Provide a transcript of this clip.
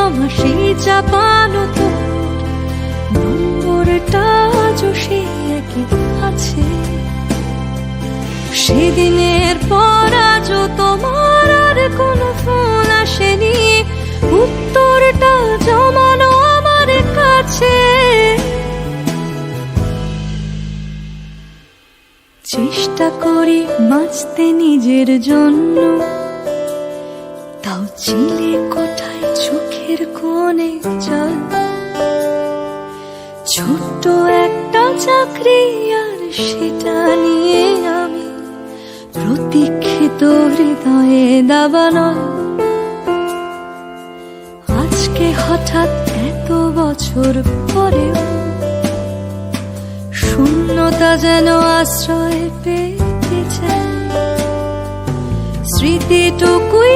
আমার সেই চাপানো তো নম্বরটা সে একই আছে। সেদিনের পর আজও তোমার আর কোনো ফোন আসেনি, উত্তরটা জমানো আমার কাছে। চেষ্টা করি বাঁচতে নিজের জন্য, তাও চিলে কোঠায় চোখের কোণে জল। ছোট্ট একটা চাকরি আর সেটা নিয়ে আমি প্রতীক্ষিত হৃদয়ে দাবানো। আজকে হঠাৎ এত বছর পরেও শূন্যতা যেন আশ্রয় পেতে চায়। স্মৃতিটুকুই